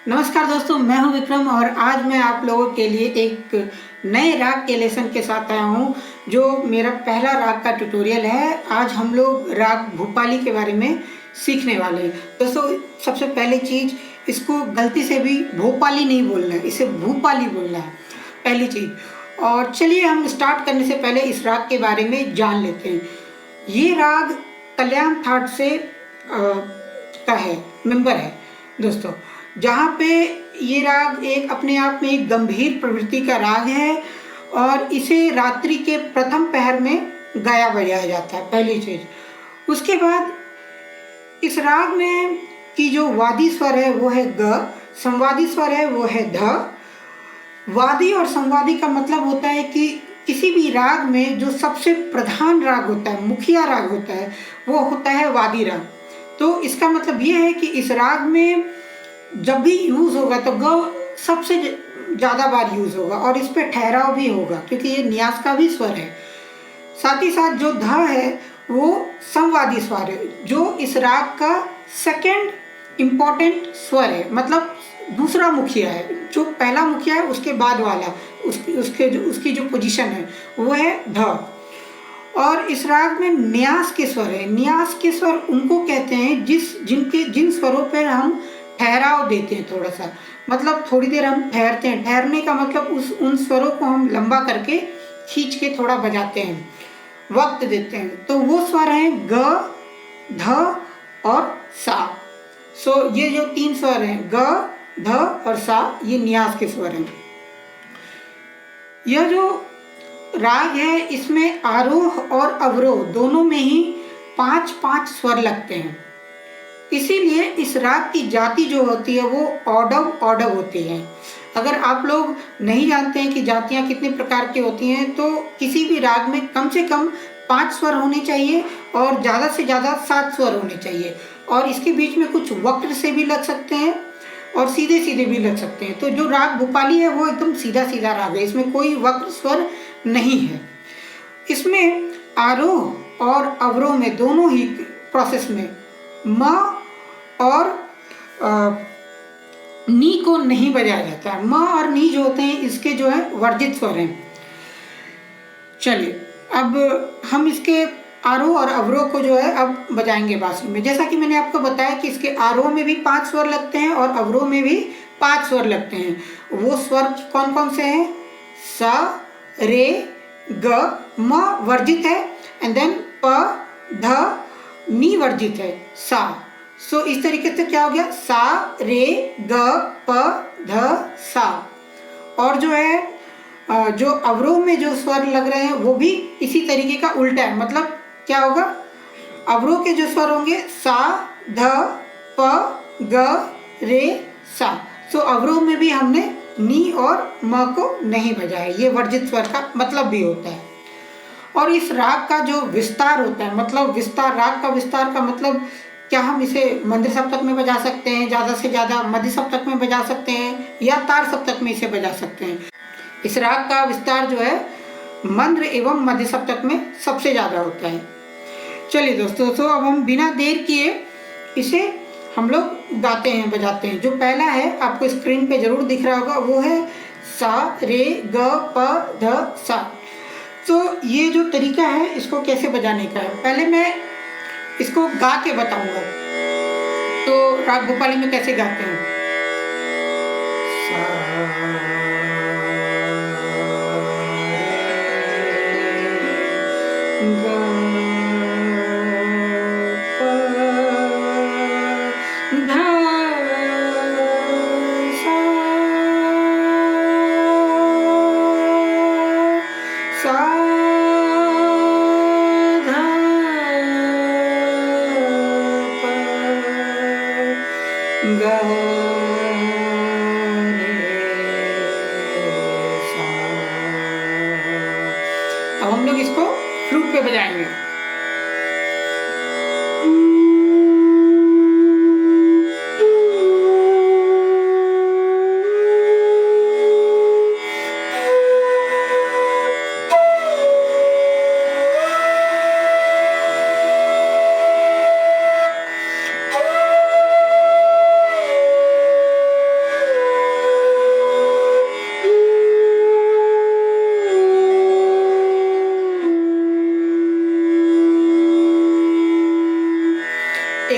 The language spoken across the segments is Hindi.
नमस्कार दोस्तों, मैं हूं विक्रम और आज मैं आप लोगों के लिए एक नए राग के लेसन के साथ आया हूं जो मेरा पहला राग का ट्यूटोरियल है। आज हम लोग राग भूपाली के बारे में सीखने वाले हैं। दोस्तों, सबसे पहली चीज़, इसको गलती से भी भोपाली नहीं बोलना है, इसे भूपाली बोलना है, पहली चीज़। और चलिए हम स्टार्ट करने से पहले इस राग के बारे में जान लेते हैं। ये राग कल्याण थाट से का है, मेंबर है दोस्तों, जहाँ पे ये राग एक अपने आप में एक गंभीर प्रवृत्ति का राग है और इसे रात्रि के प्रथम पहर में गाया बजाया जाता है, पहली चीज़। उसके बाद इस राग में की जो वादी स्वर है वो है ग, संवादी स्वर है वो है ध। वादी और संवादी का मतलब होता है कि किसी भी राग में जो सबसे प्रधान राग होता है, मुखिया राग होता है, वो होता है वादी राग। तो इसका मतलब ये है कि इस राग में जब भी यूज़ होगा तो ग सबसे ज़्यादा बार यूज़ होगा और इस पे ठहराव भी होगा क्योंकि ये न्यास का भी स्वर है। साथ ही साथ जो ध है वो संवादी स्वर है, जो इस राग का सेकंड इम्पॉर्टेंट स्वर है, मतलब दूसरा मुखिया है। जो पहला मुखिया है उसके बाद वाला उसकी जो पोजीशन है वो है ध। और इस राग में न्यास के स्वर है। न्यास के स्वर उनको कहते हैं जिन स्वरों पर हम ठहराव देते हैं, थोड़ा सा, मतलब थोड़ी देर हम ठहरते हैं। ठहरने का मतलब उन स्वरों को हम लंबा करके खींच के थोड़ा बजाते हैं, वक्त देते हैं। तो वो स्वर हैं ग, ध और सा। ये जो तीन स्वर हैं ग, ध और सा, ये न्यास के स्वर हैं। यह जो राग है इसमें आरोह और अवरोह दोनों में ही 5-5 स्वर लगते हैं। इसीलिए इस राग की जाति जो होती है वो औडव औडव होती है। अगर आप लोग नहीं जानते हैं कि जातियाँ कितने प्रकार की होती हैं, तो किसी भी राग में कम से कम 5 स्वर होने चाहिए और ज़्यादा से ज़्यादा 7 स्वर होने चाहिए। और इसके बीच में कुछ वक्र से भी लग सकते हैं और सीधे सीधे भी लग सकते हैं। तो जो राग भूपाली है वो एकदम सीधा सीधा राग है, इसमें कोई वक्र स्वर नहीं है। इसमें आरोह और अवरोह में दोनों ही प्रोसेस में म और नी को नहीं बजाया जाता है। म और नी जो होते हैं इसके जो है वर्जित स्वर हैं। चलिए अब हम इसके आरोह और अवरोह को जो है अब बजाएंगे बांसुरी में। जैसा कि मैंने आपको बताया कि इसके आरोह में भी 5 स्वर लगते हैं और अवरोह में भी 5 स्वर लगते हैं। वो स्वर कौन कौन से हैं? सा, रे, ग, म वर्जित है, एंड देन प, ध, नी वर्जित है, सा। इस तरीके से क्या हो गया? सा, रे, ग, प, ध, सा। और जो है जो अवरोह में जो स्वर लग रहे हैं वो भी इसी तरीके का उल्टा है। मतलब क्या होगा? अवरोह के जो स्वर होंगे सा, ध, प, ग, रे, सा। अवरोह में भी हमने नी और म को नहीं बजाया, ये वर्जित स्वर का मतलब भी होता है। और इस राग का जो विस्तार होता है, मतलब विस्तार, राग का विस्तार का मतलब क्या, हम इसे मंद्र सप्तक में बजा सकते हैं, ज़्यादा से ज़्यादा मध्य सप्तक में बजा सकते हैं या तार सप्तक में इसे बजा सकते हैं। इस राग का विस्तार जो है मंद्र एवं मध्य सप्तक में सबसे ज़्यादा होता है। चलिए दोस्तों, अब हम बिना देर किए इसे हम लोग गाते हैं, बजाते हैं। जो पहला है आपको स्क्रीन पे जरूर दिख रहा होगा, वो है सा, रे, ग, प, ध, सा। ये जो तरीका है इसको कैसे बजाने का है, पहले मैं इसको गा के बताऊंगा। तो राग भोपाली में कैसे गाते हैं? अब हम लोग इसको फ्लूट पे बजाएंगे।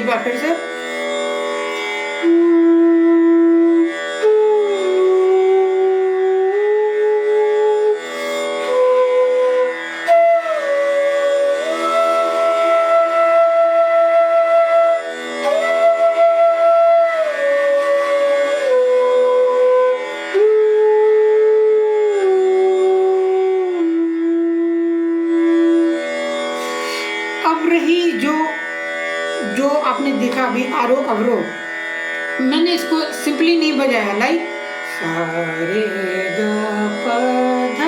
एक बार फिर से। अब रही जो आपने देखा अभी आरोह अवरोह, मैंने इसको सिंपली नहीं बजाया लाइक सा रे ग प ध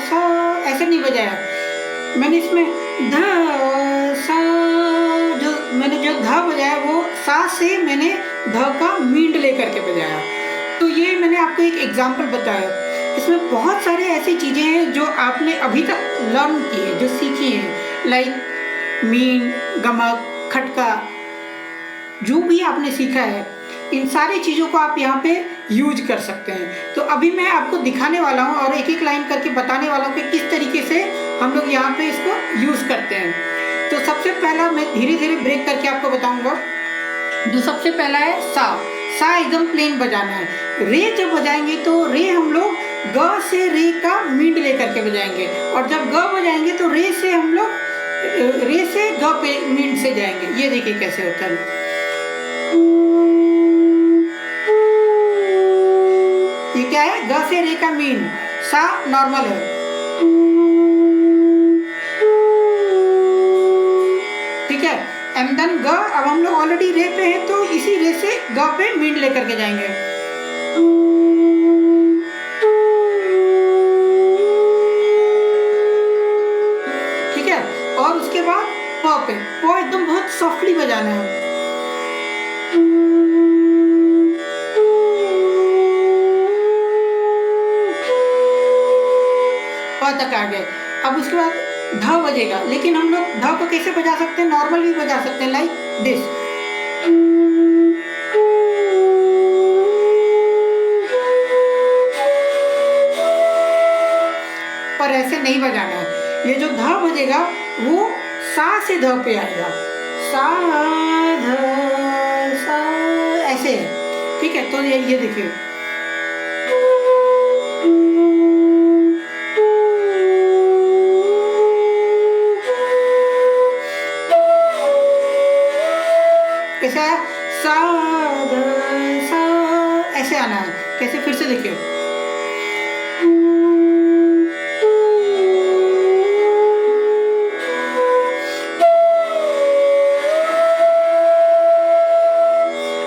सा, ऐसे नहीं बजाया मैंने। इसमें ध सा मैंने जो ध बजाया वो सा से मैंने ध का मींड लेकर के बजाया। तो ये मैंने आपको एक एग्जाम्पल बताया। इसमें बहुत सारे ऐसी चीज़ें हैं जो आपने अभी तक लर्न की है, जो सीखी हैं, लाइक मीन, गमक, खटका, जो भी आपने सीखा है, इन सारी चीज़ों को आप यहाँ पे यूज कर सकते हैं। तो अभी मैं आपको दिखाने वाला हूँ और एक एक लाइन करके बताने वाला हूँ कि किस तरीके से हम लोग यहाँ पे इसको यूज़ करते हैं। तो सबसे पहला मैं धीरे धीरे ब्रेक करके आपको बताऊँगा। जो सबसे पहला है सा एकदम प्लेन बजाना है। रे जब बजाएंगे तो रे हम लोग ग से रे का मींड लेकर के बजाएंगे, और जब ग बजाएंगे तो रे से हम लोग रे से ग पे मींड से जाएंगे। ये देखिए कैसे होता है। ये क्या है? ग से रे का मींड, सा नॉर्मल है, ठीक है। एंड देन ग, अब हम लोग ऑलरेडी रे पे हैं तो इसी रे से ग पे मींड लेकर के जाएंगे। ठीक है, और उसके बाद प पे, प एकदम बहुत सॉफ्टली बजाना है। प तक आ गए। अब उसके बाद ध बजेगा, लेकिन हम लोग ध को कैसे बजा सकते हैं? नॉर्मल भी बजा सकते हैं, लाइक दिस। पर ऐसे नहीं बजाना है। ये जो ध बजेगा वो सा से ध पे आएगा, सा ध सा, ऐसे है, ठीक है। तो ये देखिए, कैसे आया? सा ध सा, ऐसे आना है। कैसे? फिर से देखिए,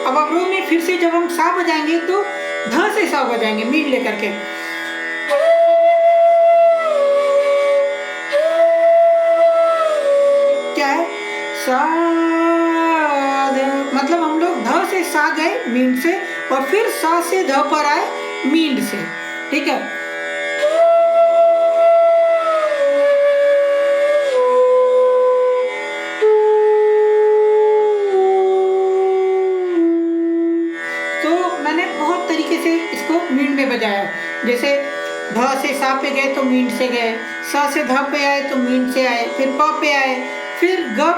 अब अवरोह में फिर से जब हम सा बजाएंगे तो ध से सा बजाएंगे मींड लेकर के। क्या है? सा, मतलब हम लोग ध से सा गए मींड से, और फिर सा से ध पर आए मींड से, ठीक है। तो मैंने बहुत तरीके से इसको मींड में बजाया, जैसे ध से सा पे गए तो मींड से गए, सा से ध पे आए तो मींड से आए, फिर प पे आए, फिर ग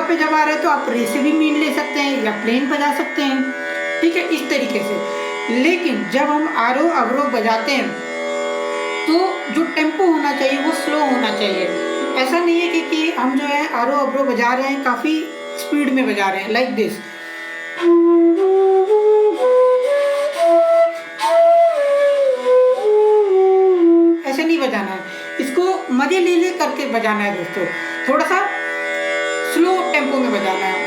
पे जब आ रहे हैं तो आप रे से भी मींड ले सकते हैं या प्लेन बजा सकते हैं, ठीक है, इस तरीके से। लेकिन जब हम आरोह अवरोह बजाते हैं तो जो टेम्पो होना चाहिए वो स्लो होना चाहिए। ऐसा नहीं है कि हम जो है आरोह अवरोह बजा रहे हैं काफ़ी स्पीड में बजा रहे हैं, लाइक दिस। ऐसे नहीं बजाना है, इसको मजे ले करके बजाना है दोस्तों, थोड़ा सा स्लो टेम्पो में बजाना है।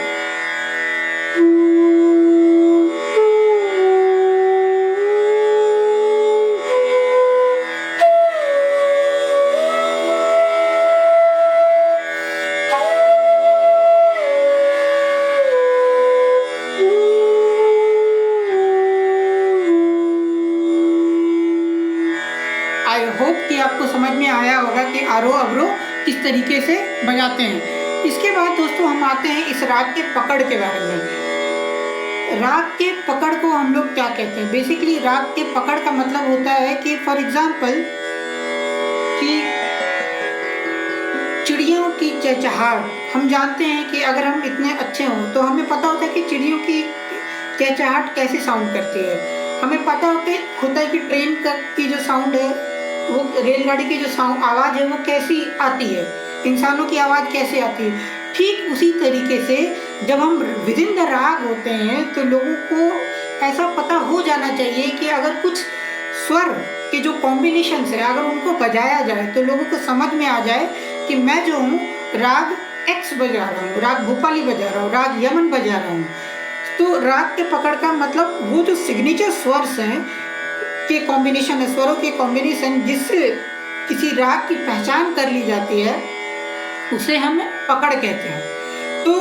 आई होप कि आपको समझ में आया होगा कि आरोह अवरोह किस तरीके से बजाते हैं। इसके बाद दोस्तों हम आते हैं इस राग के पकड़ के बारे में। राग के पकड़ को हम लोग क्या कहते हैं? बेसिकली राग के पकड़ का मतलब होता है कि फॉर एग्जांपल कि चिड़ियों की चहचहाट, हम जानते हैं कि अगर हम इतने अच्छे हों तो हमें पता होता है कि चिड़ियों की चहचहाट कैसे साउंड करती है। हमें पता होता है होता है कि ट्रेन की जो साउंड है, वो रेलगाड़ी की जो साउंड आवाज़ है वो कैसी आती है, इंसानों की आवाज़ कैसे आती है। ठीक उसी तरीके से जब हम विदिन द राग होते हैं तो लोगों को ऐसा पता हो जाना चाहिए कि अगर कुछ स्वर के जो कॉम्बिनेशन है अगर उनको बजाया जाए तो लोगों को समझ में आ जाए कि मैं जो हूँ राग एक्स बजा रहा हूँ, राग भूपाली बजा रहा हूँ, राग यमन बजा रहा हूँ। तो राग के पकड़ का मतलब वो जो सिग्नेचर स्वर्स हैं के कॉम्बिनेशन है, स्वरों के कॉम्बिनेशन जिससे किसी राग की पहचान कर ली जाती है, उसे हम पकड़ कहते हैं। तो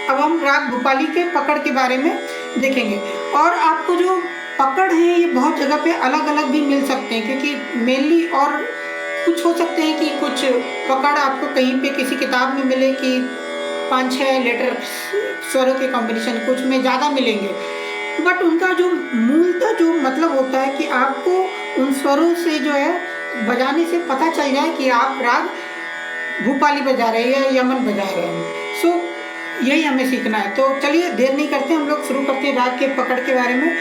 अब हम राग भूपाली के पकड़ के बारे में देखेंगे। और आपको जो पकड़ है ये बहुत जगह पे अलग अलग भी मिल सकते हैं, क्योंकि मेनली और कुछ हो सकते हैं कि कुछ पकड़ आपको कहीं पे किसी किताब में मिले कि 5-6 लेटर स्वरों के कॉम्बिनेशन, कुछ में ज़्यादा मिलेंगे, बट उनका जो मूलतः जो मतलब होता है कि आपको उन स्वरों से जो है बजाने से पता चल जाए कि आप राग भूपाली बजा रहे हैं या यमन बजा रहे हैं। सो यही हमें सीखना है। तो चलिए देर नहीं करते, हम लोग शुरू करते हैं राग के पकड़ के बारे में।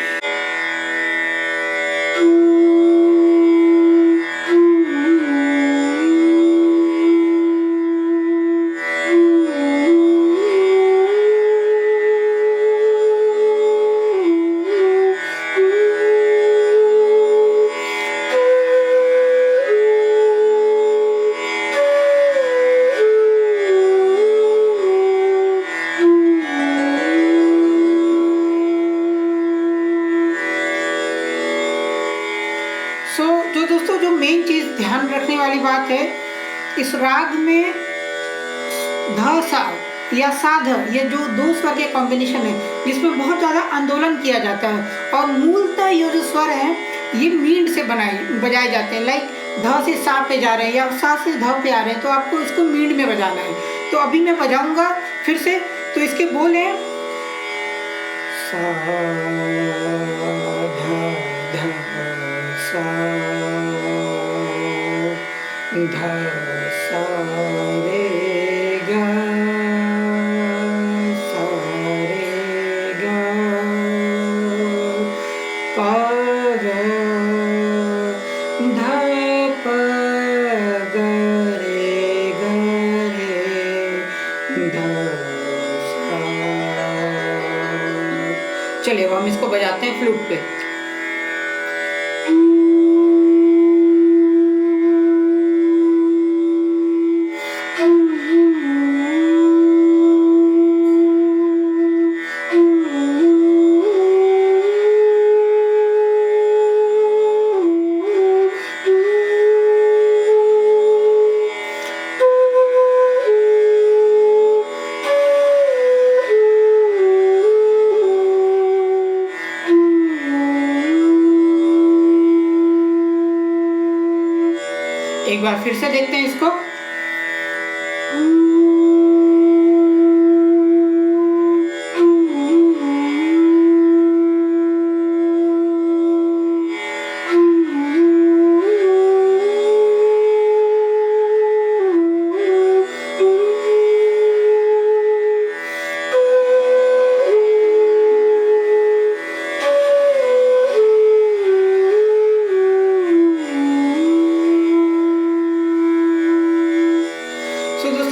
जो दोस्तों जो मेन चीज़ ध्यान रखने वाली बात है, इस राग में ध सा या सा ध ये जो दो स्वर के कॉम्बिनेशन है जिसमें बहुत ज़्यादा आंदोलन किया जाता है। और मूलतः ये जो स्वर है ये मींड से बजाए जाते हैं। लाइक ध से सा पे जा रहे हैं या सा से ध पे आ रहे हैं तो आपको इसको मींड में बजाना है। तो अभी मैं बजाऊंगा फिर से, तो इसके बोल हैं सा ध ध सा ध सा रे ग सा रे ग प ग ध प ग रे ध सा। चलिए अब हम इसको बजाते हैं फ्लूट पे। एक बार फिर से देखते हैं इसको।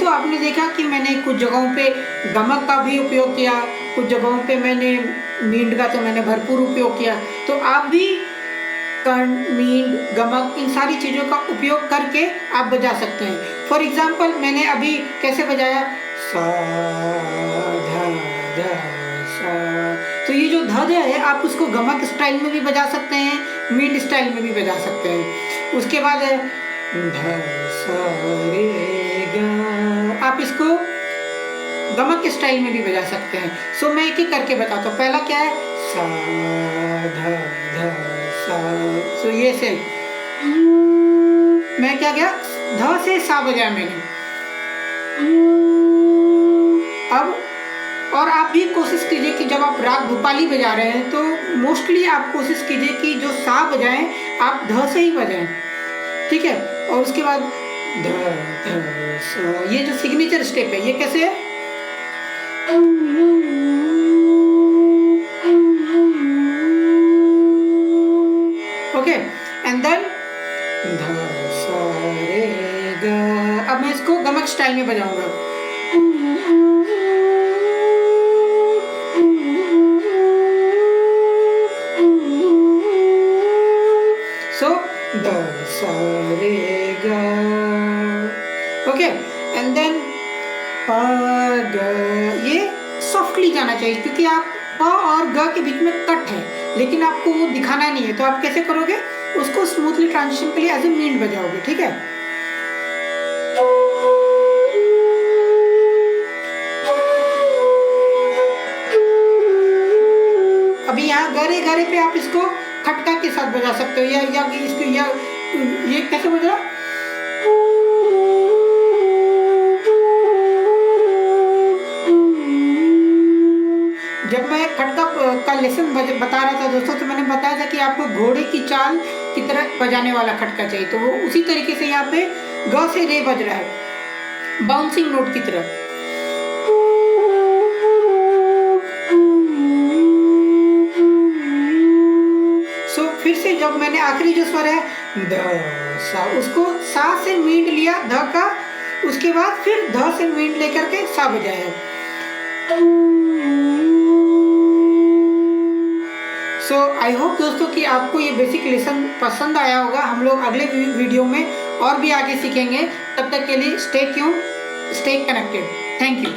आपने देखा कि मैंने कुछ जगहों पे गमक का भी उपयोग किया, कुछ जगहों पे मैंने मींड का तो मैंने भरपूर उपयोग किया। तो आप भी कर्ण, मींड, गमक इन सारी चीज़ों का उपयोग करके आप बजा सकते हैं। फॉर एग्जाम्पल मैंने अभी कैसे बजाया सा ध ध सा, तो ये जो ध ध है आप उसको गमक स्टाइल में भी बजा सकते हैं, मींड स्टाइल में भी बजा सकते हैं। उसके बाद ध सा रे आप इसको गमक के स्टाइल में भी बजा सकते हैं। सो मैं एक एक करके बताता हूँ। पहला क्या है सा ध ध सा। सो ये से मैं क्या किया ध से सा बजाया मैंने। अब और आप भी कोशिश कीजिए कि जब आप राग भूपाली बजा रहे हैं तो मोस्टली आप कोशिश कीजिए कि जो सा बजाएं आप ध से ही बजाएं, ठीक है। और उसके बाद ध ध सा। ये जो सिग्नेचर स्टेप है ये कैसे है? ओके एंड देन ध सा रे ग। अब मैं इसको गमक स्टाइल में बजाऊंगा। सो द सा रे ग। ओके एंड देन प ग। ये सॉफ्टली जाना चाहिए क्योंकि आप प और ग के बीच में कट है, लेकिन आपको वो दिखाना नहीं है, तो आप कैसे करोगे उसको स्मूथली ट्रांजिशन के लिए एज ए मींड बजाओगे। ठीक है, अभी यहाँ गरे गरे पे आप इसको खटका के साथ बजा सकते हो, या इसको या ये कैसे बजा? जब मैं खटका का लेसन बता रहा था दोस्तों, तो मैंने बताया था कि आपको घोड़े की चाल की तरह बजाने वाला खटका चाहिए, तो वो उसी तरीके से यहाँ पे ग से रे बज रहा है, बाउंसिंग नोट की तरह। सो फिर से जब मैंने आखिरी जो स्वर है ध सा, उसको सा से मींड लिया ध का, उसके बाद फिर ध से मींड लेकर के सा बजाया। सो आई होप दोस्तों कि आपको ये बेसिक लेसन पसंद आया होगा। हम लोग अगले वीडियो में और भी आगे सीखेंगे। तब तक के लिए stay tuned, stay connected. Thank you.